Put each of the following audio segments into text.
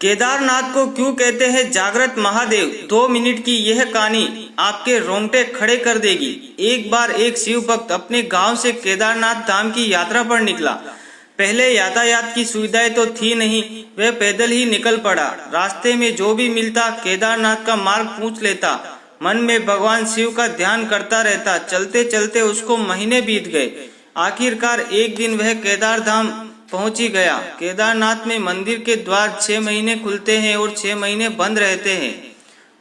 केदारनाथ को क्यों कहते हैं जागृत महादेव? 2 मिनट की यह कहानी आपके रोंगटे खड़े कर देगी। एक बार एक शिव भक्त अपने गांव से केदारनाथ धाम की यात्रा पर निकला। पहले यातायात की सुविधाएं तो थी नहीं, वह पैदल ही निकल पड़ा। रास्ते में जो भी मिलता केदारनाथ का मार्ग पूछ लेता। मन में भगवान शिव का ध्यान करता रहता। चलते चलते उसको महीने बीत गए। आखिरकार एक दिन वह केदार धाम पहुंची गया। केदारनाथ में मंदिर के द्वार 6 महीने खुलते हैं और 6 महीने बंद रहते हैं।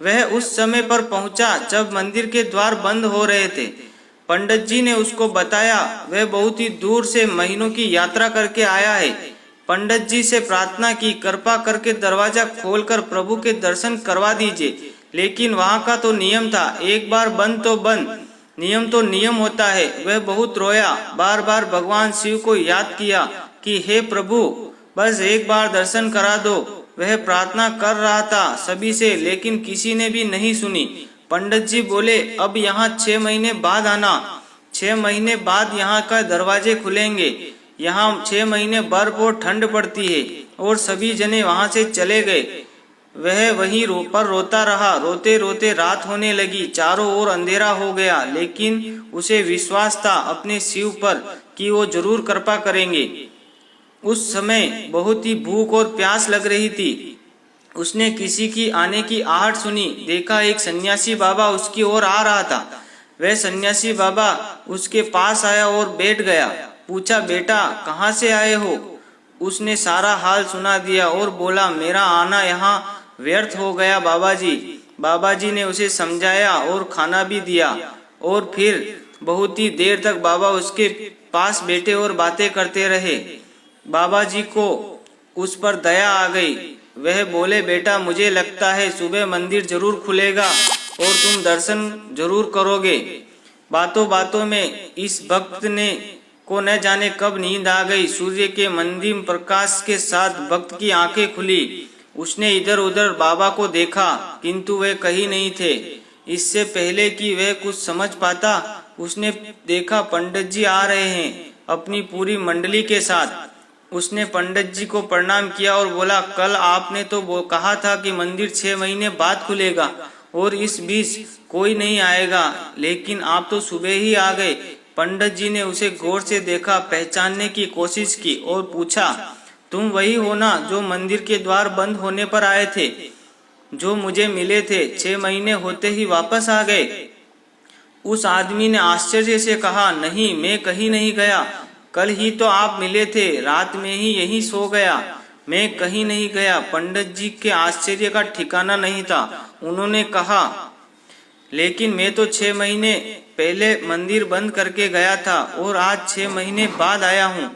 वह उस समय पर पहुंचा जब मंदिर के द्वार बंद हो रहे थे। पंडित जी ने उसको बताया वह बहुत ही दूर से महीनों की यात्रा करके आया है। पंडित जी से प्रार्थना की, कृपा करके दरवाजा खोलकर प्रभु के दर्शन करवा दीजिए। लेकिन वहां का तो नियम था, एक बार बंद तो बंद, नियम तो नियम होता है। वह बहुत रोया, बार बार भगवान शिव को याद किया कि हे प्रभु, बस एक बार दर्शन करा दो। वह प्रार्थना कर रहा था सभी से, लेकिन किसी ने भी नहीं सुनी। पंडित जी बोले, अब यहाँ 6 महीने बाद आना। 6 महीने बाद यहाँ का दरवाजे खुलेंगे। यहाँ 6 महीने बर्फ और ठंड पड़ती है। और सभी जने वहाँ से चले गए। वह वहीं पर रोता रहा। रोते रोते रात होने लगी, चारों ओर अंधेरा हो गया। लेकिन उसे विश्वास था अपने शिव पर कि वो जरूर कृपा करेंगे। उस समय बहुत ही भूख और प्यास लग रही थी। उसने किसी की आने की आहट सुनी। देखा एक सन्यासी बाबा उसकी ओर आ रहा था। वह सन्यासी बाबा उसके पास आया और बैठ गया। पूछा, बेटा कहाँ से आए हो? उसने सारा हाल सुना दिया और बोला, मेरा आना यहाँ व्यर्थ हो गया बाबाजी। बाबाजी ने उसे समझाया और खाना भी दिया। और फिर बहुत ही देर तक बाबा उसके पास बैठे और बातें करते रहे। बाबाजी को उस पर दया आ गई। वह बोले, बेटा मुझे लगता है सुबह मंदिर जरूर खुलेगा और तुम दर्शन जरूर करोगे। बातों बातों में इस भक्त ने को न जाने कब नींद आ गई। सूर्य के मंदिर प्रकाश के साथ भक्त की आंखें खुली। उसने इधर उधर बाबा को देखा, किंतु वे कहीं नहीं थे। इससे पहले कि वह कुछ समझ पाता, उसने देखा पंडित जी आ रहे हैं अपनी पूरी मंडली के साथ। उसने पंडित जी को प्रणाम किया और बोला, कल आपने तो वो कहा था कि मंदिर 6 महीने बाद खुलेगा और इस बीच कोई नहीं आएगा, लेकिन आप तो सुबह ही आ गए। पंडित जी ने उसे गौर से देखा, पहचानने की कोशिश की और पूछा, तुम वही हो ना जो मंदिर के द्वार बंद होने पर आए थे, जो मुझे मिले थे? 6 महीने होते ही वापस आ गए। उस आदमी ने आश्चर्य से कहा, नहीं, मैं कहीं नहीं गया। कल ही तो आप मिले थे, रात में ही यहीं सो गया। मैं कहीं नहीं गया। पंडित जी के आश्चर्य का ठिकाना नहीं था। उन्होंने कहा, लेकिन मैं तो 6 महीने पहले मंदिर बंद करके गया था और आज 6 महीने बाद आया हूँ।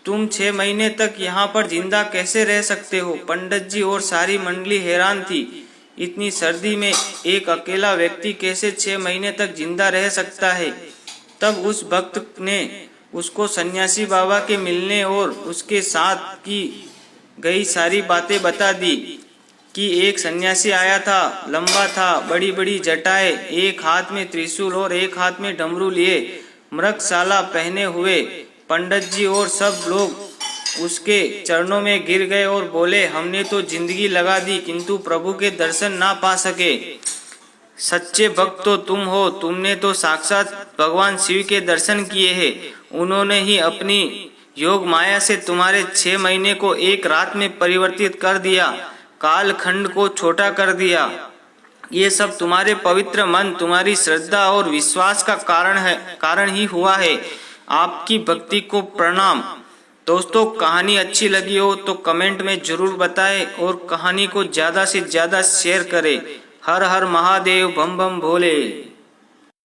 तुम 6 महीने तक यहाँ पर जिंदा कैसे रह सकते हो? पंडित जी और सारी मंडली हैरान थी। इतनी सर्दी में एक अकेला व्यक्ति कैसे 6 महीने तक जिंदा रह सकता है? तब उस भक्त ने उसको सन्यासी बाबा के मिलने और उसके साथ की गई सारी बातें बता दी कि एक सन्यासी आया था, लंबा था, बड़ी बड़ी जटाएं, एक हाथ में त्रिशूल और एक हाथ में डमरू लिए, मृगशाला पहने हुए। पंडित जी और सब लोग उसके चरणों में गिर गए और बोले, हमने तो जिंदगी लगा दी किंतु प्रभु के दर्शन ना पा सके। सच्चे भक्त तो तुम हो, तुमने तो साक्षात भगवान शिव के दर्शन किए हैं। उन्होंने ही अपनी योग माया से तुम्हारे 6 महीने को एक रात में परिवर्तित कर दिया, काल खंड को छोटा कर दिया। ये सब तुम्हारे पवित्र मन, तुम्हारी श्रद्धा और विश्वास का कारण ही हुआ है। आपकी भक्ति को प्रणाम। दोस्तों, कहानी अच्छी लगी हो तो कमेंट में जरूर बताएं और कहानी को ज्यादा से ज्यादा शेयर करें। हर हर महादेव, बम बम भोले।